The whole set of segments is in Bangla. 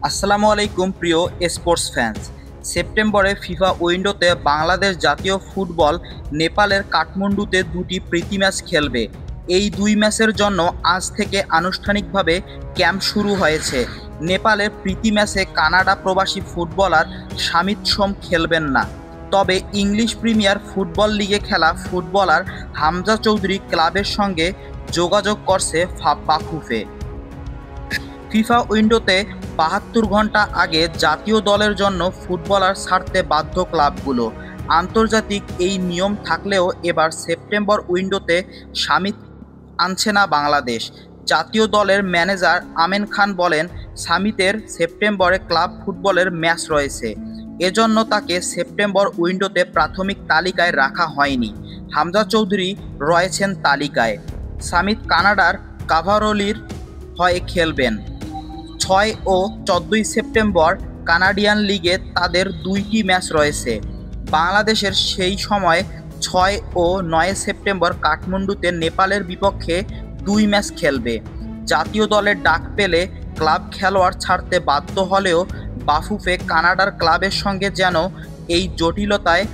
আসসালামু আলাইকুম প্রিয় স্পোর্টস ফ্যান্স। সেপ্টেম্বরে ফিফা উইন্ডোতে বাংলাদেশ জাতীয় ফুটবল নেপালের কাঠমান্ডুতে দুটি প্রীতি ম্যাচ খেলবে। এই দুই ম্যাচের জন্য আজ থেকে আনুষ্ঠানিকভাবে ক্যাম্প শুরু হয়েছে। নেপালের প্রীতি ম্যাচে কানাডা প্রবাসী ফুটবলার শামিত সোম খেলবেন না, তবে ইংলিশ প্রিমিয়ার ফুটবল লিগে খেলা ফুটবলার হামজা চৌধুরী ক্লাবের সঙ্গে যোগাযোগ করছে বাফুফে। ফিফা উইন্ডোতে ৭২ ঘন্টা আগে জাতীয় দলের জন্য ফুটবলার ছাড়তে বাধ্য ক্লাবগুলো। আন্তর্জাতিক এই নিয়ম থাকলেও এবার সেপ্টেম্বর উইন্ডোতে শামিত আনছে না বাংলাদেশ। জাতীয় দলের ম্যানেজার আমেন খান বলেন, শামিতের সেপ্টেম্বরে ক্লাব ফুটবলের ম্যাচ রয়েছে, এজন্য তাকে সেপ্টেম্বর উইন্ডোতে প্রাথমিক তালিকায় রাখা হয়নি। হামজা চৌধুরী রয়েছেন তালিকায়। শামিত কানাডার কাভারলির হয়ে খেলবেন। ৬ ও ১৪ সেপ্টেম্বর কানাডিয়ান লিগে তাদের দুইটি ম্যাচ রয়েছে। বাংলাদেশের সেই সময় ৬ ও ৯ সেপ্টেম্বর কাঠমান্ডুতে নেপালের বিপক্ষে দুই ম্যাচ খেলবে। জাতীয় দলের ডাক পেলে ক্লাব খেলোয়াড় ছাড়তে বাধ্য হলেও বাফুফে কানাডার ক্লাবের সঙ্গে যেন এই জটিলতায়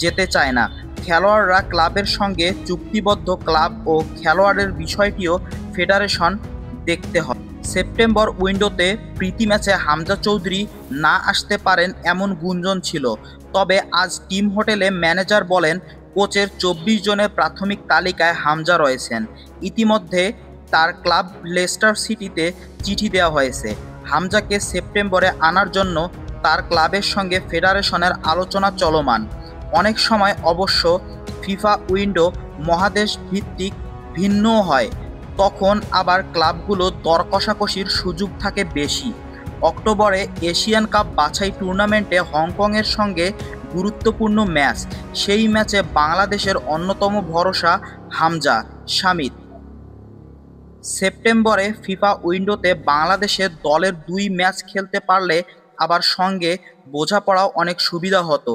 যেতে চায় না। খেলোয়াড়রা ক্লাবের সঙ্গে চুক্তিবদ্ধ, ক্লাব ও খেলোয়াড়ের বিষয়টিও ফেডারেশন দেখতে হবে। সেপ্টেম্বর উইন্ডোতে প্রীতি ম্যাচে হামজা চৌধুরী না আসতে পারেন এমন গুঞ্জন ছিল, তবে আজ টিম হোটেলে ম্যানেজার বলেন কোচের ২৪ জনের প্রাথমিক তালিকায় হামজা রয়েছেন। ইতিমধ্যে তার ক্লাব লেস্টার সিটিতে চিঠি দেওয়া হয়েছে। হামজাকে সেপ্টেম্বরে আনার জন্য তার ক্লাবের সঙ্গে ফেডারেশনের আলোচনা চলমান। অনেক সময় অবশ্য ফিফা উইন্ডো মহাদেশ ভিত্তিক ভিন্নও হয়, তখন আবার ক্লাবগুলো দর কষাকষির সুযোগ থাকে বেশি। অক্টোবরে এশিয়ান কাপ বাছাই টুর্নামেন্টে হংকংয়ের সঙ্গে গুরুত্বপূর্ণ ম্যাচ, সেই ম্যাচে বাংলাদেশের অন্যতম ভরসা হামজা শামিত। সেপ্টেম্বরে ফিফা উইন্ডোতে বাংলাদেশের দলের দুই ম্যাচ খেলতে পারলে আবার সঙ্গে বোঝাপড়াও অনেক সুবিধা হতো।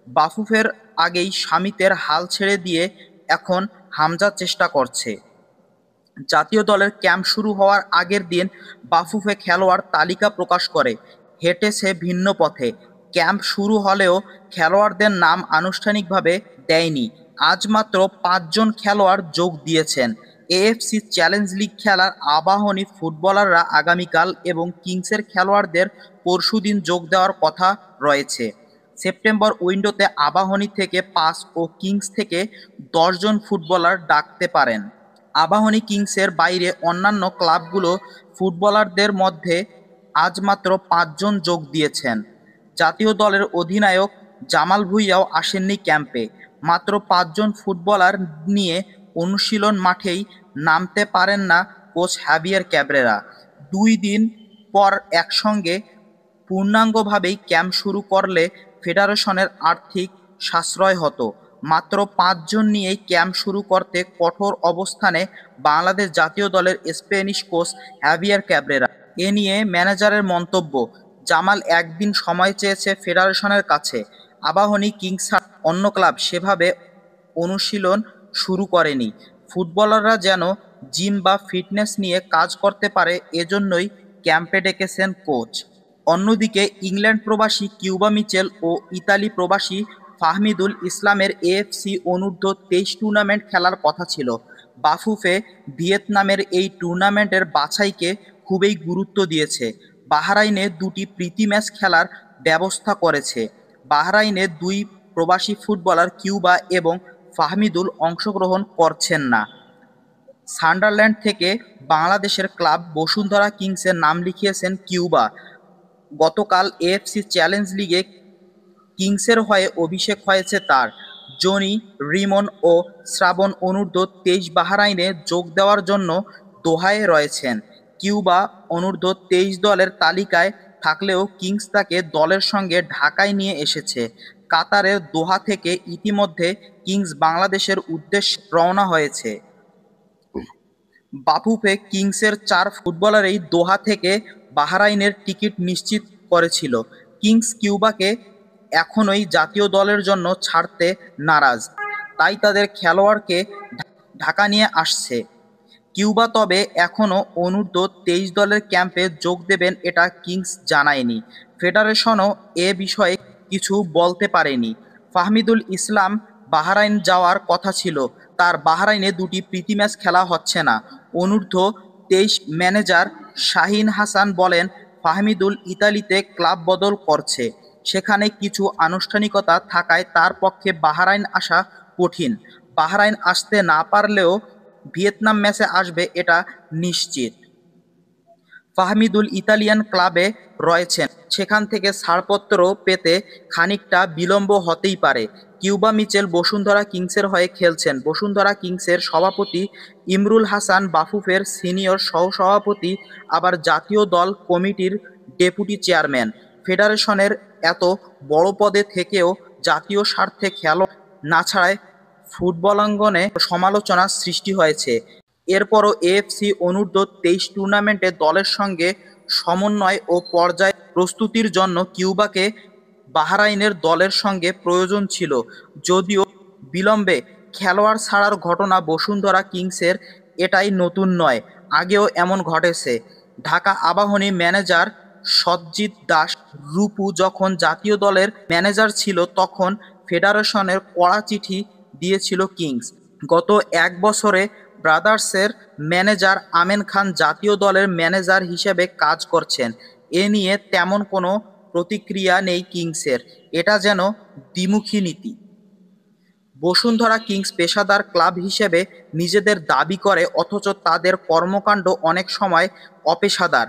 বাফুফের আগেই শামিতের হাল ছেড়ে দিয়ে এখন হামজা চেষ্টা করছে। জাতীয় দলের ক্যাম্প শুরু হওয়ার আগের দিন বাফুফে খেলোয়াড় তালিকা প্রকাশ করে, হেঁটেছে ভিন্ন পথে। ক্যাম্প শুরু হলেও খেলোয়াড়দের নাম আনুষ্ঠানিকভাবে দেয়নি। আজ মাত্র ৫ জন খেলোয়াড় যোগ দিয়েছেন। এএফসি চ্যালেঞ্জ লিগ খেলার আবাহনী ফুটবলাররা আগামীকাল এবং কিংসের খেলোয়াড়দের পরশুদিন যোগ দেওয়ার কথা রয়েছে। সেপ্টেম্বর উইন্ডোতে আবাহনী থেকে ৫ ও কিংস থেকে ১০ জন ফুটবলার ডাকতে পারেন। আবাহনী কিংসের বাইরে অন্যান্য ক্লাবগুলো ফুটবলারদের মধ্যে আজ মাত্র ৫ জন যোগ দিয়েছেন। জাতীয় দলের অধিনায়ক জামাল ভুঁইয়াও আসেননি ক্যাম্পে। মাত্র ৫ জন ফুটবলার নিয়ে অনুশীলন মাঠেই নামতে পারেন না কোচ হাভিয়ের ক্যাব্রেরা। ২ দিন পর একসঙ্গে পূর্ণাঙ্গভাবেই ক্যাম্প শুরু করলে ফেডারেশনের আর্থিক সাশ্রয় হতো। মাত্র ৫ জন নিয়েই ক্যাম্প শুরু করতে কঠোর অবস্থানে বাংলাদেশ জাতীয় দলের স্প্যানিশ কোচ হাভিয়ের ক্যাব্রেরা। এ নিয়ে ম্যানেজারের মন্তব্য, জামাল একদিন সময় চেয়েছে ফেডারেশনের কাছে। আবাহনী কিংস ছাড়া অন্য ক্লাব সেভাবে অনুশীলন শুরু করেনি। ফুটবলাররা যেন জিম বা ফিটনেস নিয়ে কাজ করতে পারে, এজন্যই ক্যাম্পে ডেকেছেন কোচ। অন্যদিকে ইংল্যান্ড প্রবাসী কিউবা মিচেল ও ইতালি প্রবাসী ফাহমিদুল ইসলামের এএফসি অনূর্ধ্ব-২৩ টুর্নামেন্ট খেলার কথা ছিল। বাফুফে ভিয়েতনামের এই টুর্নামেন্টের বাছাইকে খুবই গুরুত্ব দিয়েছে। বাহরাইনে দুটি প্রীতি ম্যাচ খেলার ব্যবস্থা করেছে। বাহরাইনে দুই প্রবাসী ফুটবলার কিউবা এবং ফাহমিদুল অংশগ্রহণ করছেন না। সান্ডারল্যান্ড থেকে বাংলাদেশের ক্লাব বসুন্ধরা কিংসে নাম লিখিয়েছেন কিউবা। গতকাল এএফসি চ্যালেঞ্জ লিগে কিংসের হয়ে অভিষেক হয়েছে তার। জনি, রিমন ও শ্রাবণ অনূর্ধ্ব-২৩ বাহরাইনে যোগ দেওয়ার জন্য দোহায় রয়েছেন। কিউবা অনূর্ধ্ব-২৩ দলের তালিকায় থাকলেও কিংস তাকে দলের সঙ্গে ঢাকায় নিয়ে এসেছে। কাতারের দোহা থেকে ইতিমধ্যে কিংস বাংলাদেশের উদ্দেশ্যে রওনা হয়েছে। বাফুফে কিংসের ৪ ফুটবলারই দোহা থেকে বাহরাইনের টিকিট নিশ্চিত করেছিল। কিংস কিউবাকে এখনই জাতীয় দলের জন্য ছাড়তে নারাজ, তাই তাদের খেলোয়াড়কে ঢাকা নিয়ে আসছে। কিউবা তবে এখনও অনূর্ধ্ব-23 দলের ক্যাম্পে যোগ দেবেন এটা কিংস জানায়নি। ফেডারেশনও এ বিষয়ে কিছু বলতে পারেনি। ফাহমিদুল ইসলাম বাহরাইন যাওয়ার কথা ছিল, তার বাহরাইনে দুটি প্রীতি ম্যাচ খেলা হচ্ছে না। অনূর্ধ্ব-23 ম্যানেজার শাহীন হাসান বলেন, ফাহমিদুল ইতালিতে ক্লাব বদল করছে, সেখানে কিছু আনুষ্ঠানিকতা থাকায় তার পক্ষে বাহরাইন আসা কঠিন। বাহরাইন আসতে না পারলেও ভিয়েতনাম ম্যাচে আসবে এটা নিশ্চিত। ফাহমিদুল ইতালিয়ান ক্লাবে রয়েছেন, সেখান থেকে ছাড়পত্র পেতে খানিকটা বিলম্ব হতেই পারে। কিউবা মিচেল বসুন্ধরা কিংসের হয়ে খেলছেন। বসুন্ধরা কিংসের সভাপতি ইমরুল হাসান বাফুফের সিনিয়র সহসভাপতি, আবার জাতীয় দল কমিটির ডেপুটি চেয়ারম্যান। ফেডারেশনের এত বড় পদে থেকেও জাতীয় স্বার্থে খেলোয়াড় না ছাড়ায় ফুটবলাঙ্গনে সমালোচনার সৃষ্টি হয়েছে। এরপরও এএফসি অনূর্ধ্ব-23 টুর্নামেন্টে দলের সঙ্গে সমন্বয় ও পর্যায় প্রস্তুতির জন্য কিউবাকে বাহরাইনের দলের সঙ্গে প্রয়োজন ছিল। যদিও বিলম্বে খেলোয়াড় ছাড়ার ঘটনা বসুন্ধরা কিংসের এটাই নতুন নয়, আগেও এমন ঘটেছে। ঢাকা আবাহনী ম্যানেজার সজ্জিত দাস রূপু যখন জাতীয় দলের ম্যানেজার ছিল তখন ফেডারেশনের কড়া চিঠি দিয়েছিল কিংস। গত এক বছরে ব্রাদার্সের ম্যানেজার আমেন খান জাতীয় দলের ম্যানেজার হিসেবে কাজ করছেন। এ নিয়ে তেমন কোনো প্রতিক্রিয়া নেই কিংসের, এটা যেন দ্বিমুখী নীতি। বসুন্ধরা কিংস পেশাদার ক্লাব হিসেবে নিজেদের দাবি করে, অথচ তাদের কর্মকাণ্ড অনেক সময় অপেশাদার।